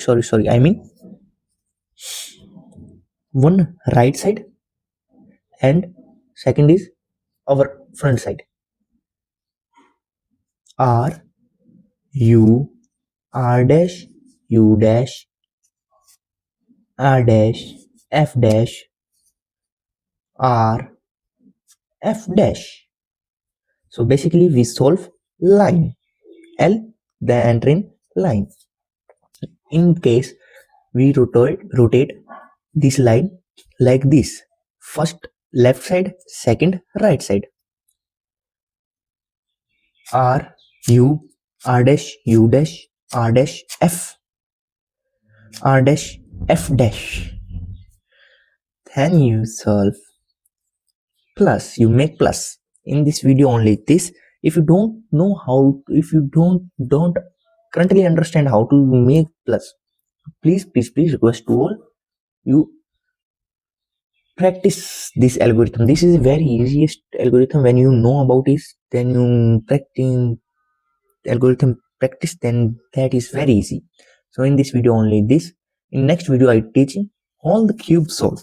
sorry, I mean one right side and second is our front side. R U R dash U dash R dash F dash R F dash. So basically we solve line L, the entering line. In case we rotate this line like this, first left side, second right side. R U R dash U dash R dash F R dash F dash. Then you solve plus, you make plus. In this video only this. If you don't know how, if you don't currently understand how to make plus, please request to all you practice this algorithm. This is the very easiest algorithm. When you know about it, then you practice algorithm practice, then that is very easy. So in this video only this. In next video I teaching all the cube solve.